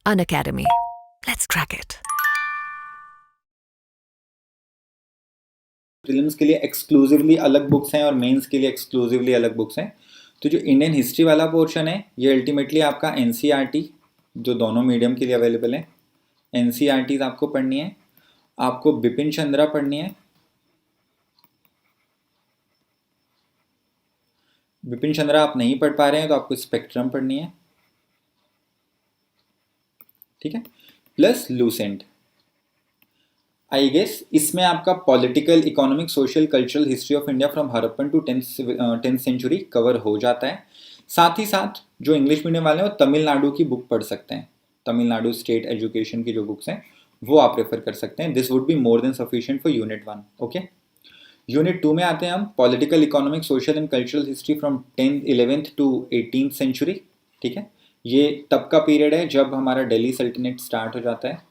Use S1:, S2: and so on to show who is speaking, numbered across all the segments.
S1: Unacademy. Let's crack it.
S2: Prelims के लिए exclusively अलग बुक्स हैं और मेंस के लिए एक्सक्लूसिवली अलग बुक्स हैं। तो जो इंडियन हिस्ट्री वाला पोर्शन है ये अल्टीमेटली आपका एनसीईआरटी जो दोनों मीडियम के लिए अवेलेबल है, एनसीईआरटीज आपको पढ़नी है। आपको बिपिन चंद्रा पढ़नी है। बिपिन चंद्रा आप नहीं पढ़ पा रहे हैं तो आपको स्पेक्ट्रम पढ़नी है, ठीक है, प्लस लूसेंट। आई गेस इसमें आपका political, economic, social, cultural history of India from Harappan to tenth century cover हो जाता है। साथ ही साथ जो इंग्लिश मीडियम वाले हैं वो तमिलनाडु की बुक पढ़ सकते हैं। तमिलनाडु स्टेट एजुकेशन की जो बुक्स हैं वो आप रेफर कर सकते हैं। This would be more than sufficient for unit 1। Okay, unit 2 में आते हैं हम, political, economic, social and cultural history from 11th to 18th century. ठीक है, ये तब का पीरियड है जब हमारा दिल्ली सल्तनत स्टार्ट हो जाता है।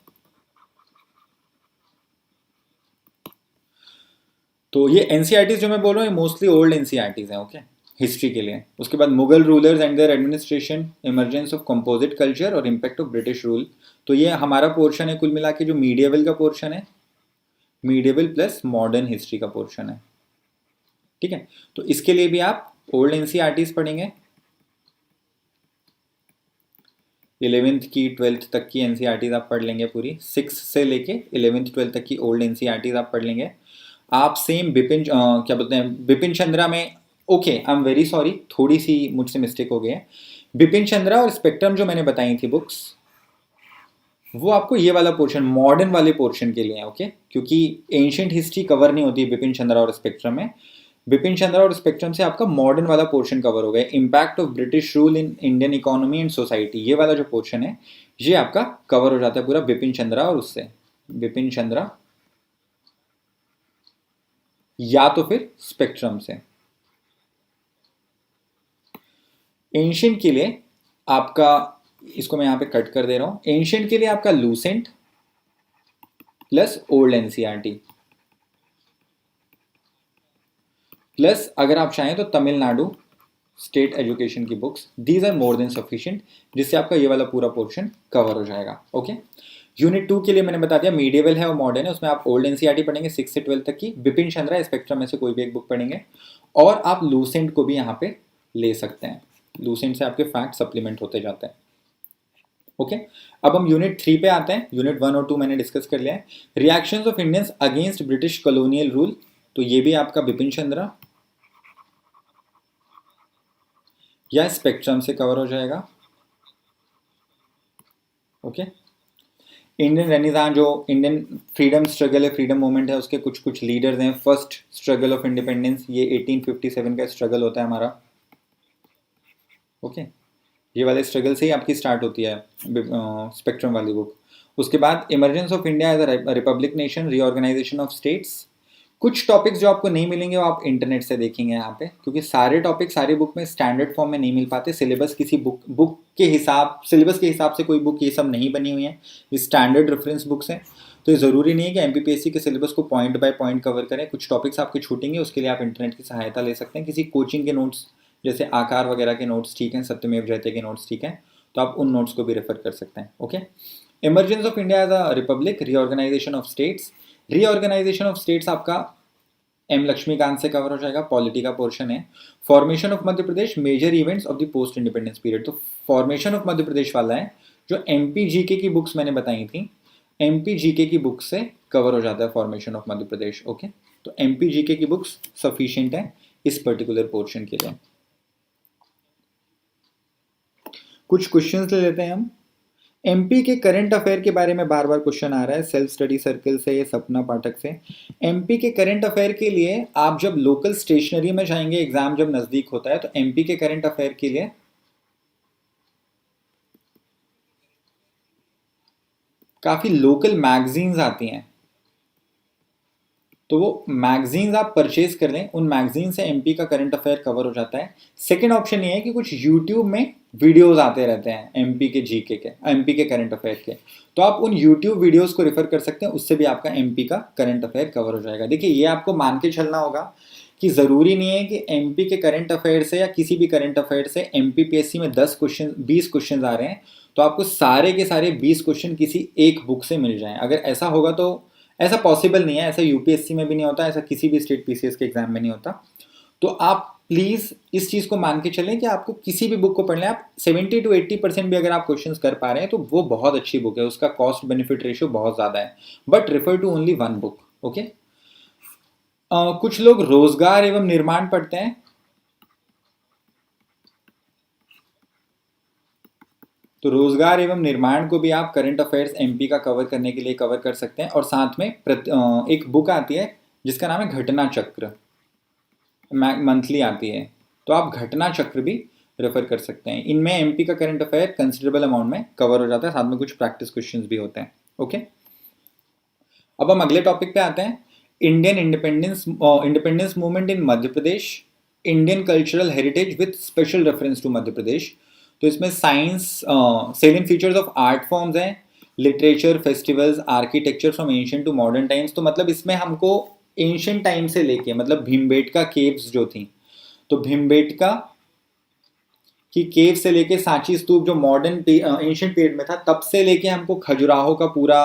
S2: तो ये एनसीईआरटीज जो मैं बोल रहा हूँ ये मोस्टली ओल्ड एनसीईआरटीज हैं, ओके, हिस्ट्री के लिए। उसके बाद Mughal rulers and their administration, emergence of composite culture और इम्पैक्ट ऑफ ब्रिटिश रूल। तो ये हमारा पोर्शन है कुल मिला के जो मीडिएवल का पोर्शन है, मीडिएवल प्लस मॉडर्न हिस्ट्री का पोर्शन है। ठीक है, तो इसके लिए भी आप ओल्ड एनसीईआरटीज पढ़ेंगे। 11th की 12th तक की एनसीईआरटीज आप पढ़ लेंगे पूरी, 6 से लेके 11th 12th तक की ओल्ड एनसीईआरटीज आप पढ़ लेंगे। आप सेम क्या बोलते हैं, बिपिन चंद्रा में, okay I am very sorry, थोड़ी सी मुझसे मिस्टेक हो गई है। बिपिन चंद्रा और स्पेक्ट्रम जो मैंने बताई थी बुक्स, वो आपको ये वाला पोर्शन, मॉडर्न वाले पोर्शन के लिए है, ओके, क्योंकि एंशियंट हिस्ट्री कवर नहीं होती बिपिन चंद्रा और स्पेक्ट्रम में। बिपिन चंद्रा और स्पेक्ट्रम से आपका मॉडर्न वाला पोर्शन कवर हो गया। Impact of British rule in Indian economy and society, ये वाला जो पोर्शन है ये आपका कवर हो जाता है पूरा बिपिन चंद्रा और उससे, बिपिन चंद्रा या तो फिर स्पेक्ट्रम से। एंशियंट के लिए आपका, इसको मैं यहां पे कट कर दे रहा हूं, एंशियंट के लिए आपका Lucent plus old NCERT plus अगर आप चाहें तो तमिलनाडु स्टेट एजुकेशन की books, these are more than sufficient, जिससे आपका ये वाला पूरा पोर्शन कवर हो जाएगा। ओके, यूनिट 2 के लिए मैंने बता दिया मीडिएवल है और मॉडर्न है, उसमें आप ओल्ड एनसीईआरटी पढ़ेंगे 6 से 12 तक की, बिपिन चंद्रा स्पेक्ट्रम में से कोई भी एक बुक पढ़ेंगे, और आप लूसेंट को भी यहाँ पे ले सकते हैं। लूसेंट से आपके फैक्ट सप्लीमेंट होते जाते हैं। ओके, अब हम यूनिट 3 पे आते हैं। यूनिट 1 और 2 मैंने डिस्कस कर लिया है। Reactions of Indians against British colonial rule, तो ये भी आपका बिपिन चंद्रा या स्पेक्ट्रम से कवर हो जाएगा। ओके, इंडियन रेनेसांस, जो इंडियन फ्रीडम स्ट्रगल है, फ्रीडम मूवमेंट है, उसके कुछ कुछ लीडर्स हैं। फर्स्ट स्ट्रगल ऑफ इंडिपेंडेंस, ये 1857 का स्ट्रगल होता है हमारा। ओके, ये वाले स्ट्रगल से ही आपकी स्टार्ट होती है स्पेक्ट्रम वाली बुक। उसके बाद emergence of India as a republic nation, reorganisation of states. कुछ टॉपिक्स जो आपको नहीं मिलेंगे वो आप इंटरनेट से देखेंगे यहाँ पे, क्योंकि सारे टॉपिक सारी बुक में स्टैंडर्ड फॉर्म में नहीं मिल पाते। सिलेबस किसी बुक के हिसाब, सिलेबस के हिसाब से कोई बुक ये सब नहीं बनी हुई है, ये स्टैंडर्ड रेफरेंस बुक्स हैं। तो ये ज़रूरी नहीं है कि एमपीपीएससी के सिलेबस को पॉइंट बाय पॉइंट कवर करें। कुछ टॉपिक्स आपके छूटेंगे, उसके लिए आप इंटरनेट की सहायता ले सकते हैं। किसी कोचिंग के नोट्स जैसे आकार वगैरह के नोट्स ठीक हैं, सत्यमेव जयते के नोट्स ठीक हैं, तो आप उन नोट्स को भी रेफर कर सकते हैं। Okay, emergence of India as a republic, reorganisation of states. Reorganisation of states आपका एम लक्ष्मीकांत से कवर हो जाएगा, पॉलिटी का पोर्शन है। Formation of Madhya Pradesh, major events of the post independence period, तो फॉर्मेशन ऑफ मध्य प्रदेश वाला है जो एमपी जीके की बुक्स मैंने बताई थी, एमपी जीके की बुक से कवर हो जाता है formation of Madhya Pradesh. Okay, तो एमपी जीके की बुक्स सफिशिएंट है इस पर्टिकुलर पोर्शन के लिए। कुछ क्वेश्चंस ले लेते हैं हम। एमपी के करंट अफेयर के बारे में बार बार क्वेश्चन आ रहा है सेल्फ स्टडी सर्कल से, सपना पाठक से। एमपी के करंट अफेयर के लिए आप जब लोकल स्टेशनरी में जाएंगे, एग्जाम जब नजदीक होता है, तो एमपी के करंट अफेयर के लिए काफी लोकल मैगजीन्स आती हैं, तो वो मैगजीन्स आप परचेज कर लें, उन मैगजीन से एमपी का करंट अफेयर कवर हो जाता है। सेकेंड ऑप्शन ये है कि कुछ यूट्यूब में वीडियोस आते रहते हैं एमपी के जीके के, एमपी के करंट अफेयर के, तो आप उन यूट्यूब वीडियोस को रेफर कर सकते हैं, उससे भी आपका एमपी का करंट अफेयर कवर हो जाएगा। देखिए, ये आपको मान के चलना होगा कि ज़रूरी नहीं है कि एमपी के करंट अफेयर से या किसी भी करंट अफेयर से एमपीपीएससी में 10 क्वेश्चन 20 क्वेश्चन आ रहे हैं तो आपको सारे के सारे 20 क्वेश्चन किसी एक बुक से मिल जाएं। अगर ऐसा होगा तो ऐसा पॉसिबल नहीं है, ऐसा यूपीएससी में भी नहीं होता, ऐसा किसी भी स्टेट पीसीएस के एग्जाम में नहीं होता। तो आप प्लीज़ इस चीज़ को मान के चलें कि आपको किसी भी बुक को पढ़ लें, आप 70 to 80% भी अगर आप क्वेश्चंस कर पा रहे हैं तो वो बहुत अच्छी बुक है, उसका कॉस्ट बेनिफिट रेशियो बहुत ज़्यादा है। But refer to only one book, okay. कुछ लोग रोजगार एवं निर्माण पढ़ते हैं, तो रोजगार एवं निर्माण को भी आप करंट अफेयर्स एमपी का कवर करने के लिए कवर कर सकते हैं। और साथ में एक बुक आती है जिसका नाम है घटना चक्र, मंथली आती है, तो आप घटना चक्र भी रेफर कर सकते हैं। इनमें एमपी का करंट अफेयर कंसिडरेबल अमाउंट में कवर हो जाता है, साथ में कुछ प्रैक्टिस क्वेश्चंस भी होते हैं, ओके। अब हम अगले टॉपिक पे आते हैं, Indian independence movement in Madhya Pradesh, Indian cultural heritage with special reference to Madhya Pradesh. तो इसमें science, salient features of art forms हैं, literature, festivals, architecture from ancient to modern times. तो मतलब इसमें हमको एंशिएंट टाइम से लेके, मतलब भीमबेटका केव्स जो थी, तो भीमबेटका की केव से लेके सांची स्तूप जो मॉडर्न एंशिएंट पीरियड में था तब से लेके हमको खजुराहो का पूरा,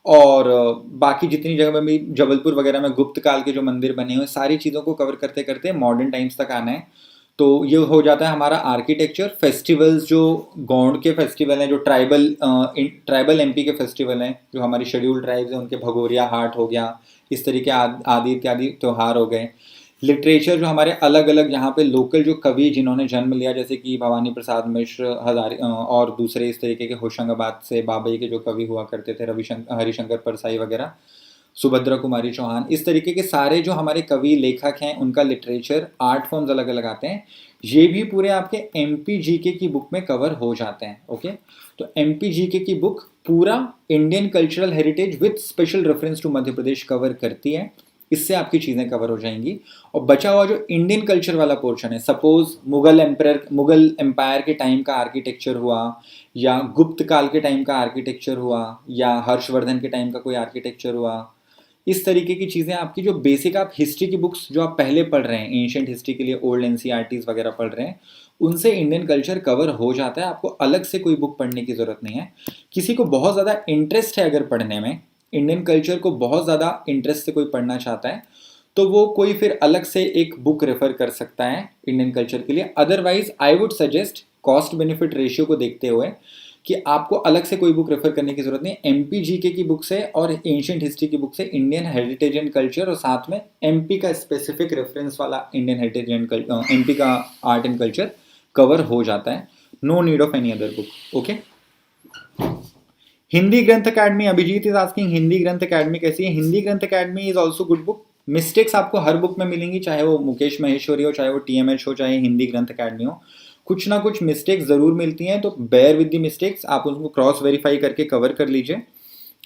S2: और बाकी जितनी जगह में भी जबलपुर वगैरह में गुप्त काल के जो मंदिर बने हुए, सारी चीज़ों को कवर करते करते मॉडर्न टाइम्स तक आना है। तो ये हो जाता है हमारा आर्किटेक्चर। फेस्टिवल्स जो गौंड के फेस्टिवल हैं, जो ट्राइबल एमपी के फेस्टिवल हैं, जो हमारी शेड्यूल्ड ट्राइब्स हैं, उनके भगोरिया हाट हो गया, इस तरीके आदि इत्यादि त्यौहार हो गए। लिटरेचर जो हमारे अलग अलग यहाँ पे लोकल जो कवि जिन्होंने जन्म लिया, जैसे कि भवानी प्रसाद मिश्र, और दूसरे इस तरीके के होशंगाबाद से बाबई के जो कवि हुआ करते थे, हरिशंकर परसाई वगैरह, सुभद्रा कुमारी चौहान, इस तरीके के सारे जो हमारे कवि लेखक हैं उनका लिटरेचर, आर्ट फॉर्म्स अलग अलग आते हैं। ये भी पूरे आपके एमपी जीके की बुक में कवर हो जाते हैं, ओके। तो एमपी जीके की बुक पूरा Indian cultural heritage with special reference to Madhya Pradesh cover करती है, इससे आपकी चीज़ें कवर हो जाएंगी। और बचा हुआ जो इंडियन कल्चर वाला पोर्शन है, सपोज मुगल एम्पायर के टाइम का आर्किटेक्चर हुआ, या गुप्त काल के टाइम का आर्किटेक्चर हुआ, या हर्षवर्धन के टाइम का कोई आर्किटेक्चर हुआ, इस तरीके की चीज़ें आपकी जो बेसिक आप हिस्ट्री की बुक्स जो आप पहले पढ़ रहे हैं, एंशिएंट हिस्ट्री के लिए ओल्ड एनसीईआरटीज वगैरह पढ़ रहे हैं, उनसे इंडियन कल्चर कवर हो जाता है। आपको अलग से कोई बुक पढ़ने की ज़रूरत नहीं है। किसी को बहुत ज़्यादा इंटरेस्ट है अगर पढ़ने में, इंडियन कल्चर को बहुत ज़्यादा इंटरेस्ट से कोई पढ़ना चाहता है, तो वो कोई फिर अलग से एक बुक रेफर कर सकता है इंडियन कल्चर के लिए। Otherwise I would suggest cost benefit ratio को देखते हुए कि आपको अलग से कोई बुक रेफर करने की जरूरत नहीं। एमपी जीके की बुक से और एंशिएंट हिस्ट्री की बुक से इंडियन हेरिटेज एंड कल्चर, और साथ में एमपी का स्पेसिफिक रेफरेंस वाला इंडियन हेरिटेज एंड एमपी का आर्ट एंड कल्चर कवर हो जाता है। No need of any other book, okay. Hindi Granth academy, Abhijit is asking Hindi Granth academy कैसी है। Hindi Granth academy is also good book. Mistakes आपको हर बुक में मिलेंगी, चाहे वो मुकेश महेश्वरी हो, चाहे वो टीएमएच हो, चाहे हिंदी ग्रंथ अकेडमी हो, कुछ ना कुछ मिस्टेक्स ज़रूर मिलती हैं। तो बेयर विद द मिस्टेक्स, आप उनको क्रॉस वेरीफाई करके कवर कर लीजिए।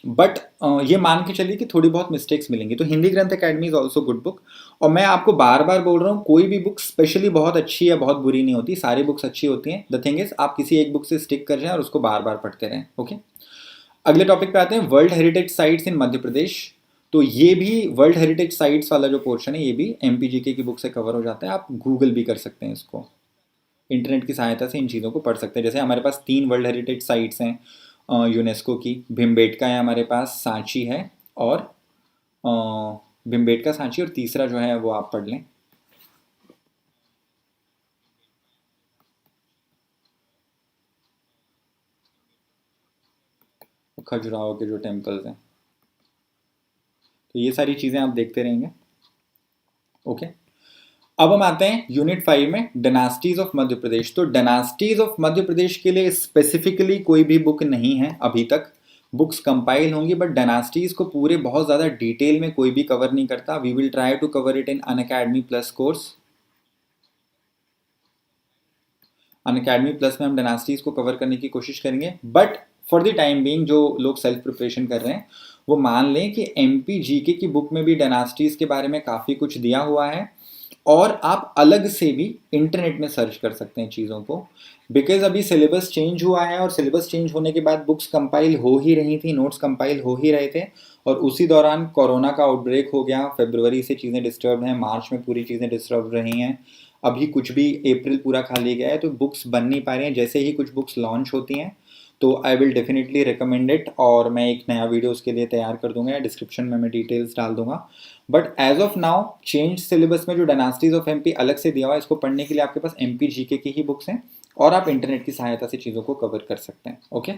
S2: बट ये मान के चलिए कि थोड़ी बहुत मिस्टेक्स मिलेंगी। तो Hindi Granth academy is also good book. और मैं आपको बार बार बोल रहा हूँ, कोई भी बुक स्पेशली बहुत अच्छी या बहुत बुरी नहीं होती, सारी बुक्स अच्छी होती हैं। द थिंग इज, आप किसी एक बुक से स्टिक कर जाएं और उसको बार बार पढ़ते रहें, ओके। अगले टॉपिक पे आते हैं, world heritage sites in Madhya Pradesh. तो ये भी वर्ल्ड हेरिटेज साइट्स वाला जो पोर्शन है, ये भी एमपीजीके की बुक से कवर हो जाता है। आप गूगल भी कर सकते हैं इसको, इंटरनेट की सहायता से इन चीज़ों को पढ़ सकते हैं। जैसे हमारे पास 3 वर्ल्ड हेरिटेज साइट्स हैं यूनेस्को की, भीमबेटका है हमारे पास, सांची है, और भीमबेटका, सांची, और तीसरा जो है वो आप पढ़ लें, खजुराहो के जो टेम्पल्स हैं। तो ये सारी चीज़ें आप देखते रहेंगे, ओके। अब हम आते हैं यूनिट 5 में, डायनास्टीज ऑफ मध्य प्रदेश। तो डायनास्टीज ऑफ मध्य प्रदेश के लिए स्पेसिफिकली कोई भी बुक नहीं है अभी तक। बुक्स कंपाइल होंगी, बट डायनास्टीज को पूरे बहुत ज़्यादा डिटेल में कोई भी कवर नहीं करता। We will try to cover it in Unacademy plus course. Unacademy plus में हम डायनास्टीज को कवर करने की कोशिश करेंगे, but for the time being जो लोग सेल्फ प्रिपरेशन कर रहे हैं वो मान लें कि एमपी जीके की बुक में भी डायनास्टीज के बारे में काफ़ी कुछ दिया हुआ है, और आप अलग से भी इंटरनेट में सर्च कर सकते हैं चीज़ों को। बिकॉज अभी सिलेबस चेंज हुआ है, और सिलेबस चेंज होने के बाद बुक्स कंपाइल हो ही रही थी, नोट्स कंपाइल हो ही रहे थे, और उसी दौरान कोरोना का आउटब्रेक हो गया। फरवरी से चीज़ें डिस्टर्ब हैं, मार्च में पूरी चीज़ें डिस्टर्ब रही हैं, अभी कुछ भी, अप्रैल पूरा खाली गया है, तो बुक्स बन नहीं पा रही हैं। जैसे ही कुछ बुक्स लॉन्च होती हैं तो I will definitely recommend it, और मैं एक नया वीडियो उसके लिए तैयार कर दूंगा या डिस्क्रिप्शन में मैं डिटेल्स डाल दूंगा। But as of now change syllabus में जो डायनास्टीज ऑफ एमपी अलग से दिया हुआ है, इसको पढ़ने के लिए आपके पास एमपी जीके की ही बुक्स हैं और आप इंटरनेट की सहायता से चीज़ों को कवर कर सकते हैं। ओके।